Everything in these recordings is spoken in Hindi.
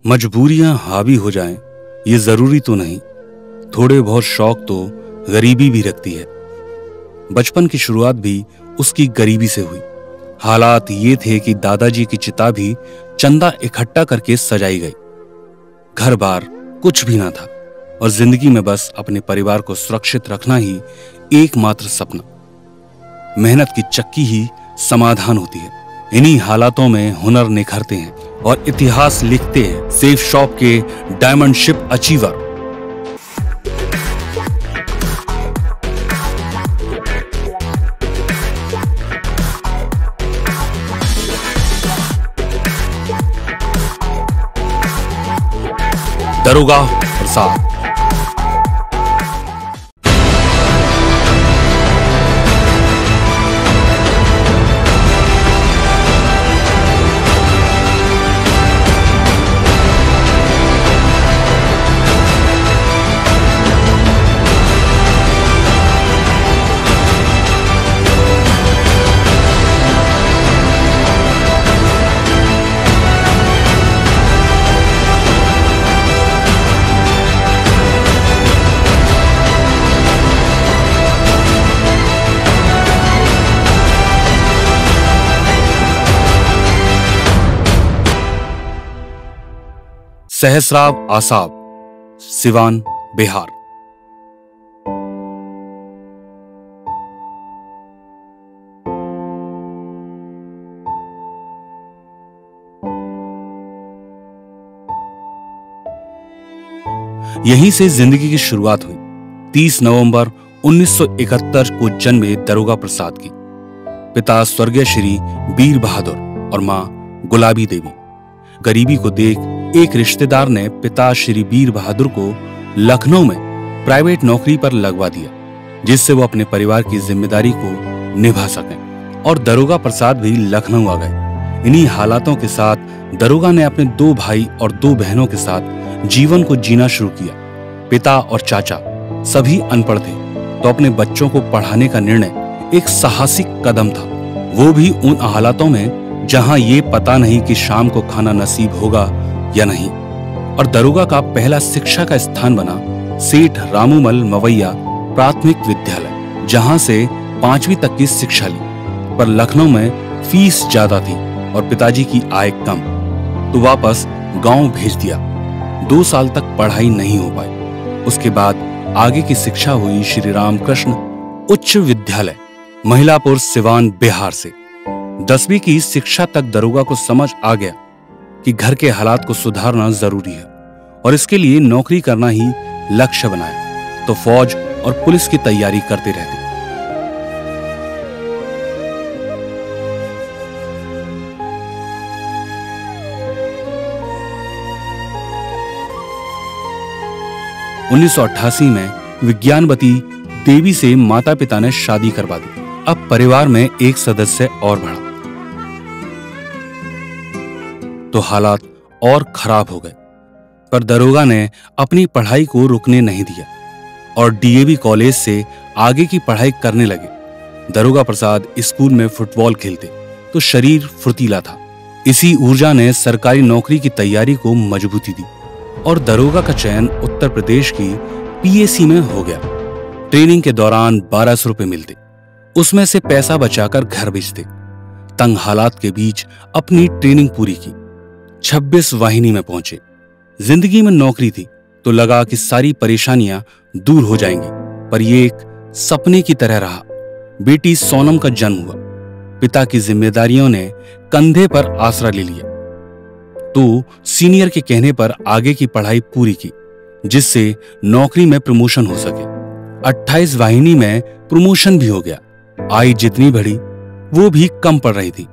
मजबूरियां हावी हो जाएं, ये जरूरी तो नहीं। थोड़े बहुत शौक तो गरीबी भी रखती है। बचपन की शुरुआत भी उसकी गरीबी से हुई। हालात ये थे कि दादाजी की चिता भी चंदा इकट्ठा करके सजाई गई। घर बार कुछ भी ना था और जिंदगी में बस अपने परिवार को सुरक्षित रखना ही एकमात्र सपना। मेहनत की चक्की ही समाधान होती है। इन्हीं हालातों में हुनर निखरते हैं और इतिहास लिखते हैं सेफ शॉप के डायमंड शिप अचीवर। दरोगा प्रसाद। सहस्राव आसाब, सिवान, बिहार। यहीं से जिंदगी की शुरुआत हुई। 30 नवंबर 1971 को जन्मे दरोगा प्रसाद की। पिता स्वर्गीय श्री वीर बहादुर और मां गुलाबी देवी। गरीबी को देख एक रिश्तेदार ने पिता श्री वीर बहादुर को लखनऊ में प्राइवेट नौकरी पर लगवा दिया, जिससे वो अपने परिवार की जिम्मेदारी को निभा सकें, और दरोगा प्रसाद भी लखनऊ आ गए। इन्हीं हालातों के साथ दरोगा ने अपने 2 भाई और 2 बहनों के साथ जीवन को जीना शुरू किया। पिता और चाचा सभी अनपढ़ थे, तो अपने बच्चों को पढ़ाने का निर्णय एक साहसिक कदम था, वो भी उन हालातों में जहां ये पता नहीं कि शाम को खाना नसीब होगा या नहीं। और दरोगा का पहला शिक्षा का स्थान बना सेठ रामूमल मवैया प्राथमिक विद्यालय, जहां से 5वीं तक की शिक्षा ली। पर लखनऊ में फीस ज्यादा थी और पिताजी की आय कम, तो वापस गांव भेज दिया। 2 साल तक पढ़ाई नहीं हो पाई। उसके बाद आगे की शिक्षा हुई श्री रामकृष्ण उच्च विद्यालय, महिलापुर, सिवान, बिहार से। 10वीं की शिक्षा तक दरोगा को समझ आ गया कि घर के हालात को सुधारना जरूरी है और इसके लिए नौकरी करना ही लक्ष्य बनाया, तो फौज और पुलिस की तैयारी करते रहते। उन्नीस 1988 में विज्ञानवती देवी से माता पिता ने शादी करवा दी। अब परिवार में एक सदस्य और बढ़ा, तो हालात और खराब हो गए। पर दरोगा ने अपनी पढ़ाई को रुकने नहीं दिया और डीएवी कॉलेज से आगे की पढ़ाई करने लगे। दरोगा प्रसाद स्कूल में फुटबॉल खेलते तो शरीर फुर्तीला था। इसी ऊर्जा ने सरकारी नौकरी की तैयारी को मजबूती दी और दरोगा का चयन उत्तर प्रदेश की पीएसी में हो गया। ट्रेनिंग के दौरान 1200 रुपए मिलते, उसमें से पैसा बचाकर घर भेजते। तंग हालात के बीच अपनी ट्रेनिंग पूरी की। 26 वाहिनी में पहुंचे। जिंदगी में नौकरी थी तो लगा कि सारी परेशानियां दूर हो जाएंगी, पर यह एक सपने की तरह रहा। बेटी सोनम का जन्म हुआ। पिता की जिम्मेदारियों ने कंधे पर आसरा ले लिया, तो सीनियर के कहने पर आगे की पढ़ाई पूरी की, जिससे नौकरी में प्रमोशन हो सके। 28 वाहिनी में प्रमोशन भी हो गया। आय जितनी बढ़ी वो भी कम पड़ रही थी।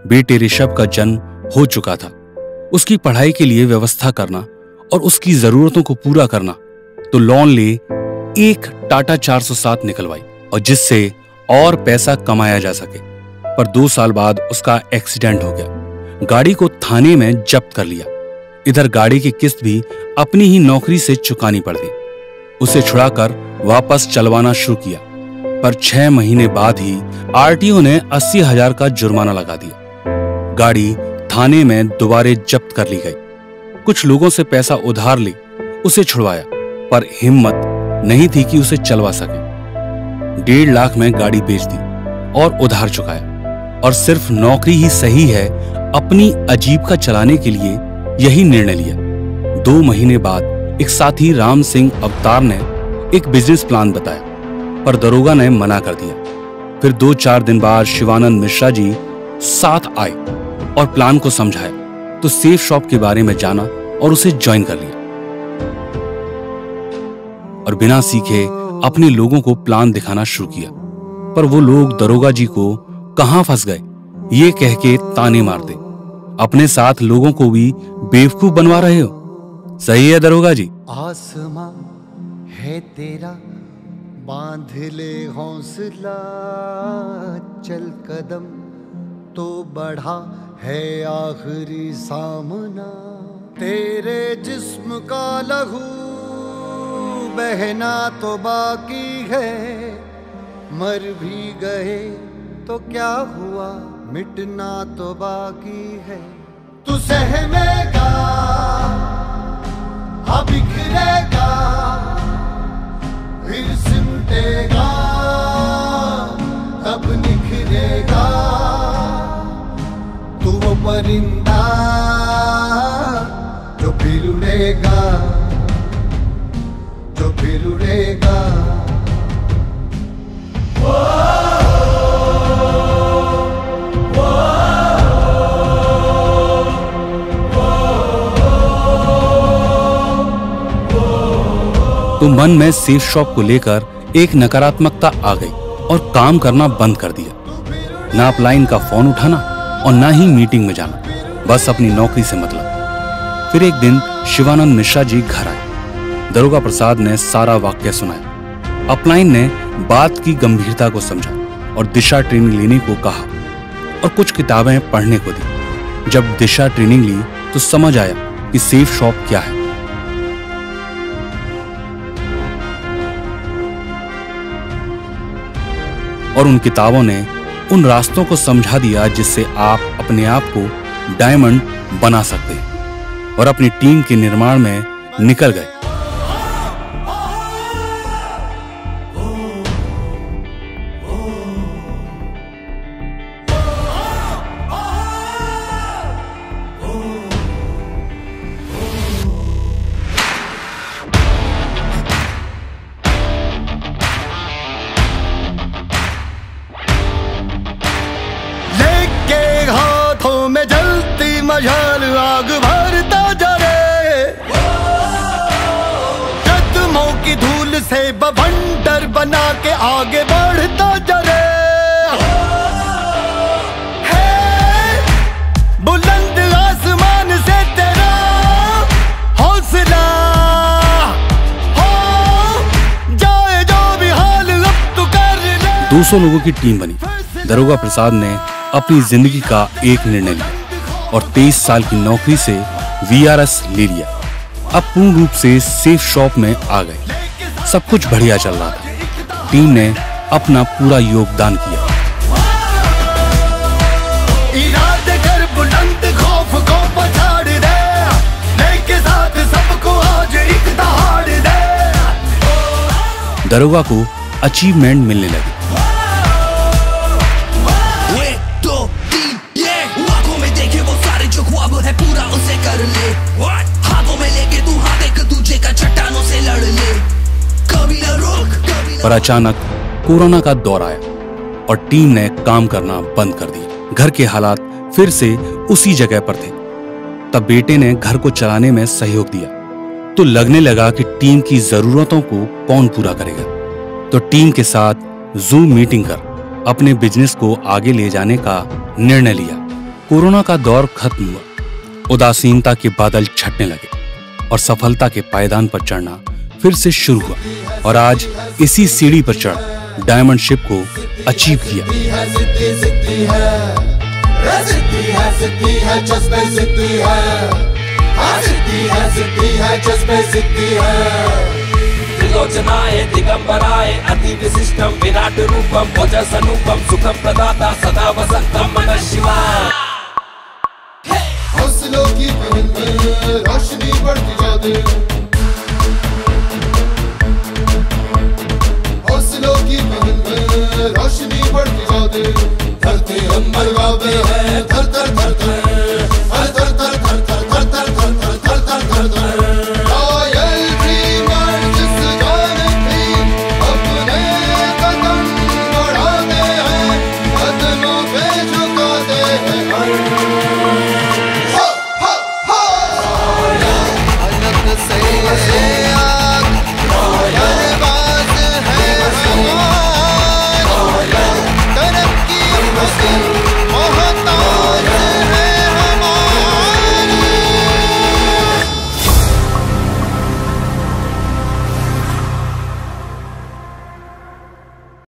बेटे ऋषभ का जन्म हो चुका था। उसकी पढ़ाई के लिए व्यवस्था करना और उसकी जरूरतों को पूरा करना, तो लोन ले एक टाटा 407 निकलवाई, और जिससे और पैसा कमाया जा सके। पर 2 साल बाद उसका एक्सीडेंट हो गया। गाड़ी को थाने में जब्त कर लिया। इधर गाड़ी की किस्त भी अपनी ही नौकरी से चुकानी पड़ गई। उसे छुड़ाकर वापस चलवाना शुरू किया, पर 6 महीने बाद ही आरटीओ ने 80,000 का जुर्माना लगा दिया। गाड़ी थाने में दोबारे जब्त कर ली गई। कुछ लोगों से पैसा उधार ले उसे छुड़वाया, पर हिम्मत नहीं थी कि उसे चलवा सके। 1.5 लाख में गाड़ी बेच दी और उधार चुकाया, और सिर्फ नौकरी ही सही है अपनी अजीविका चलाने के लिए यही निर्णय लिया। 2 महीने बाद एक साथी राम सिंह अवतार ने एक बिजनेस प्लान बताया, पर दरोगा ने मना कर दिया। फिर 2-4 दिन बाद शिवानंद मिश्रा जी साथ आए और प्लान को समझाया, तो सेफ शॉप के बारे में जाना और उसे ज्वाइन कर लिया, और बिना सीखे अपने लोगों को प्लान दिखाना शुरू किया। पर वो लोग दरोगा जी को कहां फंस गए ये कह के ताने मारते, अपने साथ लोगों को भी बेवकूफ बनवा रहे हो। सही है दरोगा जी? आसमां है तेरा, बांध ले हौसला, चल कदम तो बढ़ा है आखिरी सामना। तेरे जिस्म का लहू बहना तो बाकी है, मर भी गए तो क्या हुआ, मिटना तो बाकी है। तू सहमेगा, अब बिखरेगा, फिर सिमटेगा, तब निखरेगा। तू वो परिंदा जो फिर उड़ेगा, जो फिर उड़ेगा। तो मन में सेफ शॉप को लेकर एक नकारात्मकता आ गई और काम करना बंद कर दिया। ना अपलाइन का फोन उठाना और ना ही मीटिंग में जाना, बस अपनी नौकरी से मतलब। फिर एक दिन शिवानंद मिश्रा जी घर आए। दरोगा प्रसाद ने सारा वाक्य सुनाया। अपलाइन ने बात की गंभीरता को समझा और दिशा ट्रेनिंग लेने को कहा और कुछ किताबें पढ़ने को दी। जब दिशा ट्रेनिंग ली तो समझ आया कि सेफ शॉप क्या है। और उन किताबों ने उन रास्तों को समझा दिया जिससे आप अपने आप को डायमंड बना सकते हैं, और अपनी टीम के निर्माण में निकल गए। में जलती मशाल आग भरता जा रे, कदमों की धूल से बवंडर बना के आगे बढ़ता जा रे। बुलंद आसमान से तेरा हौसला हो जाए जो भी हाल, अब तू कर ले। 200 लोगों की टीम बनी। दरोगा प्रसाद ने अपनी जिंदगी का एक निर्णय लिया और 23 साल की नौकरी से VRS ले लिया। अब पूर्ण रूप से सेफ शॉप में आ गए। सब कुछ बढ़िया चल रहा था। टीम ने अपना पूरा योगदान किया। इरादे कर बुलंद, खौफ को पछाड़ दे, लेके साथ सबको आज एक दहाड़ दे। दरोगा को अचीवमेंट मिलने लगी। पूरा उसे कर ले, हाथों में लेके तू हाथ एक दूजे का चट्टानों से लड़ ले, कभी न रोक कभी न। पर अचानक कोरोना का दौर आया और टीम ने काम करना बंद कर दिया। घर के हालात फिर से उसी जगह पर थे। तब बेटे ने घर को चलाने में सहयोग दिया, तो लगने लगा कि टीम की जरूरतों को कौन पूरा करेगा। तो टीम के साथ जूम मीटिंग कर अपने बिजनेस को आगे ले जाने का निर्णय लिया। कोरोना का दौर खत्म हुआ, उदासीनता के बादल छटने लगे और सफलता के पायदान पर चढ़ना फिर से शुरू हुआ। और आज इसी सीढ़ी पर चढ़ डायमंड शिप को अचीव किया। त्रिलोचनाय दिगंबराय अति विशिष्टम विराट रूपम ओजस अनुपम सुखम प्रदाता सदा वसंतम नमः शिवाय। हौसलों की महल में रोशनी बढ़ती जा दे, हौसलों की महल में रोशनी बढ़ती जा दे। धरती अंबर गावे है, धर धर धर धर